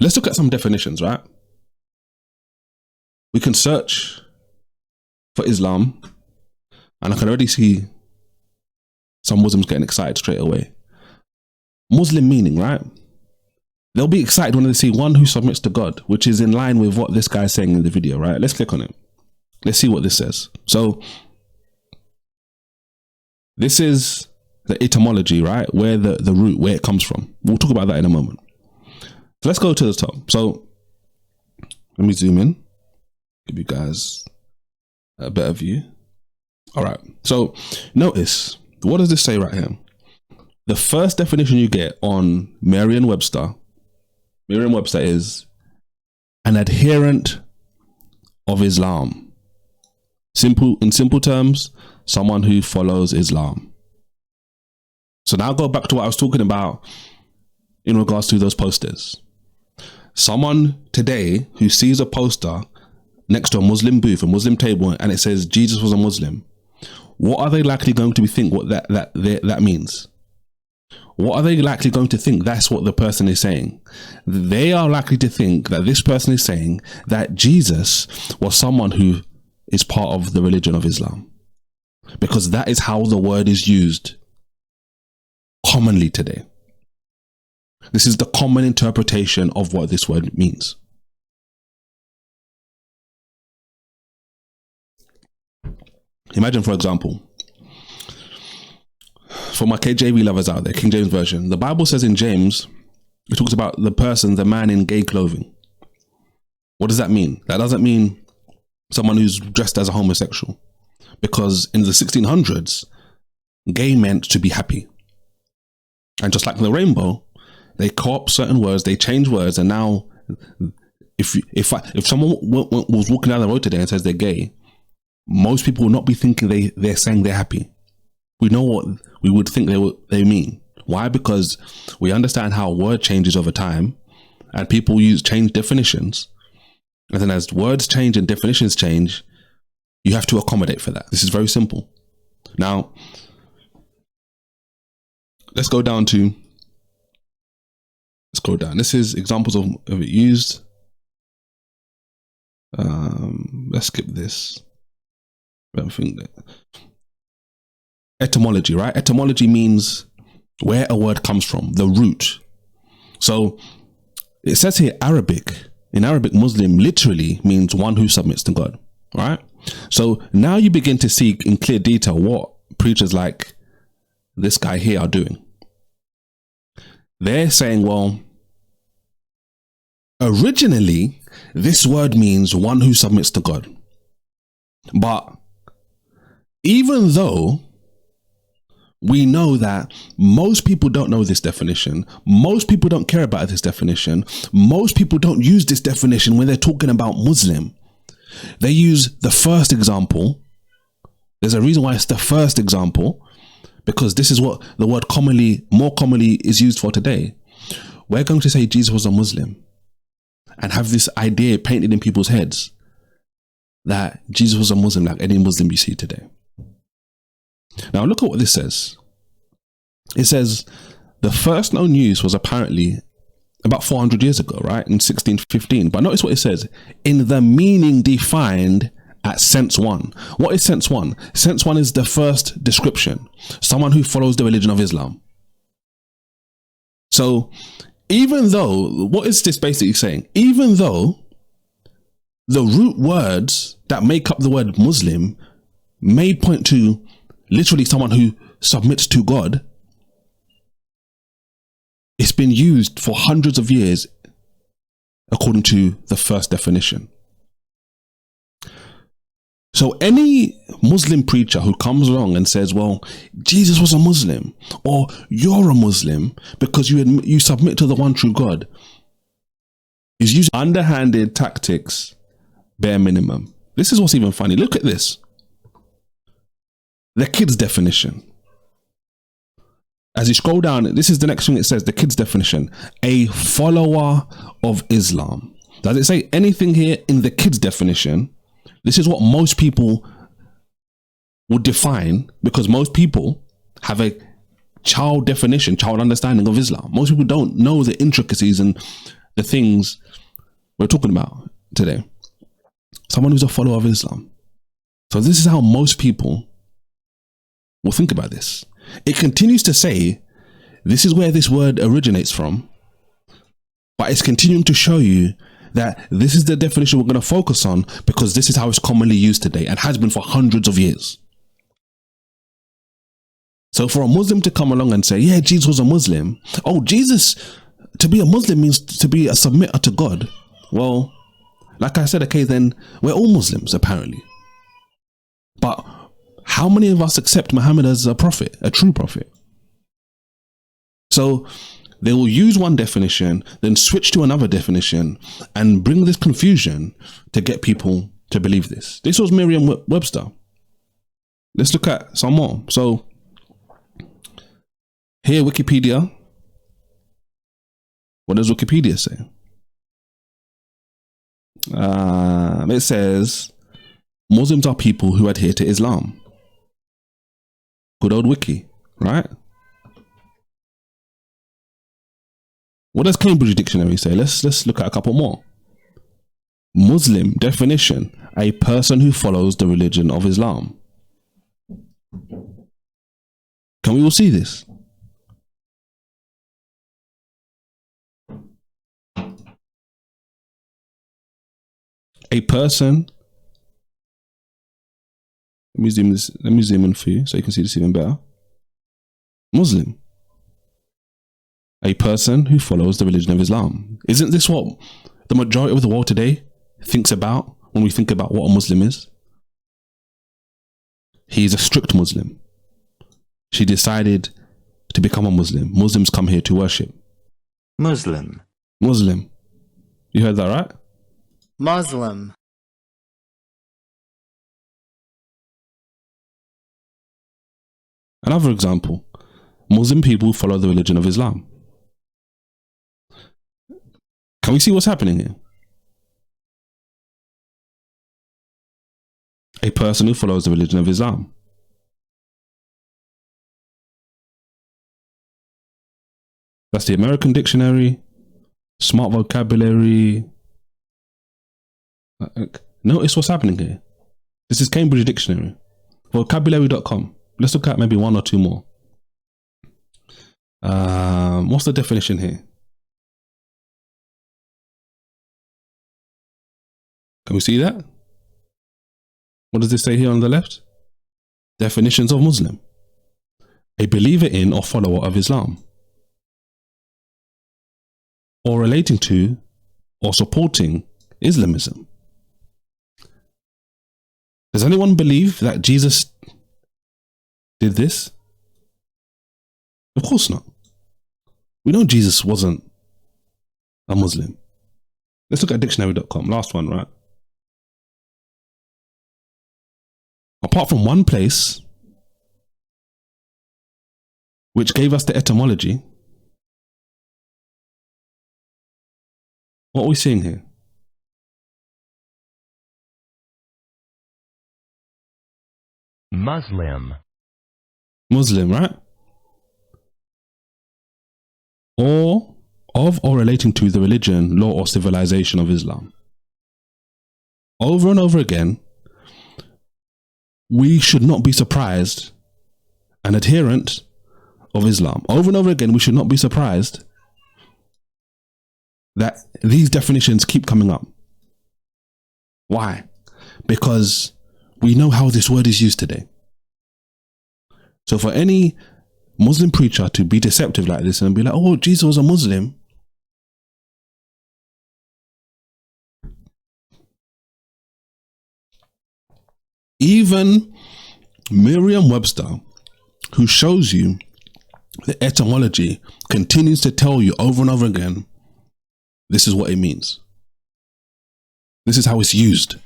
let's look at some definitions, right? We can search for Islam, and I can already see some Muslims getting excited straight away. Muslim meaning, right? They'll be excited when they see one who submits to God, which is in line with what this guy is saying in the video, right? Let's click on it. Let's see what this says. So this is the etymology, right? Where the root, where it comes from. We'll talk about that in a moment. So let's go to the top. So let me zoom in, give you guys a better view. All right. So notice, what does this say right here? The first definition you get on Merriam-Webster is an adherent of Islam. In simple terms, someone who follows Islam. So now go back to what I was talking about in regards to those posters. Someone today who sees a poster next to a Muslim booth, a Muslim table, and it says Jesus was a Muslim, what are they likely going to think what that means? What are they likely going to think that's what the person is saying? They are likely to think that this person is saying that Jesus was someone who is part of the religion of Islam, because that is how the word is used commonly today. This is the common interpretation of what this word means. Imagine, for example, for my KJV lovers out there, King James Version, the Bible says in James, it talks about the man in gay clothing. What does that mean? That doesn't mean someone who's dressed as a homosexual, because in the 1600s, gay meant to be happy. And just like the rainbow, they co-opt certain words, they change words, and now if someone was walking down the road today and says they're gay, most people will not be thinking they're saying they're happy. We know what we would think they mean. Why? Because we understand how word changes over time, and people change definitions. And then as words change and definitions change, you have to accommodate for that. This is very simple. Now, let's go down. This is examples of it used. Let's skip this. I don't think that. Etymology, right? Etymology means where a word comes from, the root. So it says here Arabic. In Arabic, Muslim literally means one who submits to God, right? So now you begin to see in clear detail what preachers like this guy here are doing. They're saying, well, originally, this word means one who submits to God. But even though we know that most people don't know this definition, most people don't care about this definition, most people don't use this definition when they're talking about Muslim. They use the first example. There's a reason why it's the first example, because this is what the word more commonly is used for today. We're going to say Jesus was a Muslim and have this idea painted in people's heads that Jesus was a Muslim like any Muslim you see today. Now look at what this says. It says the first known use was apparently about 400 years ago, right? In 1615. But notice what it says. In the meaning defined at sense one. What is sense one? Sense one is the first description. Someone who follows the religion of Islam. So even though, what is this basically saying? Even though the root words that make up the word Muslim may point to literally someone who submits to God, it's been used for hundreds of years according to the first definition. So any Muslim preacher who comes along and says, well, Jesus was a Muslim, or you're a Muslim because you submit to the one true God, is using underhanded tactics, bare minimum. This is what's even funny. Look at this. The kids definition. As you scroll down, this is the next thing it says, the kids definition, a follower of Islam. Does it say anything here in the kids definition? This is what most people would define, because most people have a child definition, child understanding of Islam. Most people don't know the intricacies and the things we're talking about today. Someone who's a follower of Islam. So this is how most people will think about this. It continues to say, this is where this word originates from, but it's continuing to show you that this is the definition we're going to focus on because this is how it's commonly used today and has been for hundreds of years. So for a Muslim to come along and say, yeah, Jesus was a Muslim. Oh, Jesus, to be a Muslim means to be a submitter to God. Well, like I said, okay, then we're all Muslims, apparently. But how many of us accept Muhammad as a prophet, a true prophet? So they will use one definition, then switch to another definition and bring this confusion to get people to believe this. This was Merriam-Webster. Let's look at some more. So here, Wikipedia. What does Wikipedia say? It says Muslims are people who adhere to Islam. Good old Wiki, right? What does Cambridge Dictionary say? Let's look at a couple more. Muslim definition: a person who follows the religion of Islam. Can we all see this? A person. Let me zoom in for you so you can see this even better. Muslim. A person who follows the religion of Islam. Isn't this what the majority of the world today thinks about when we think about what a Muslim is? He's a strict Muslim. She decided to become a Muslim. Muslims come here to worship. Muslim. Muslim. You heard that right? Muslim. Another example. Muslim people follow the religion of Islam. Can we see what's happening here? A person who follows the religion of Islam. That's the American Dictionary, Smart Vocabulary. Notice what's happening here. This is Cambridge Dictionary. Vocabulary.com. Let's look at maybe one or two more. What's the definition here? Can we see that? What does this say here on the left? Definitions of Muslim. A believer in or follower of Islam. Or relating to or supporting Islamism. Does anyone believe that Jesus did this? Of course not. We know Jesus wasn't a Muslim. Let's look at dictionary.com. Last one, right? Apart from one place which gave us the etymology, what are we seeing here? Muslim. Muslim, right? Or of or relating to the religion, law, or civilization of Islam. Over and over again, we should not be surprised, an adherent of Islam. Over and over again, we should not be surprised that these definitions keep coming up. Why? Because we know how this word is used today. So for any Muslim preacher to be deceptive like this and be like, oh, Jesus was a Muslim. Even Merriam-Webster, who shows you the etymology, continues to tell you over and over again, this is what it means. This is how it's used.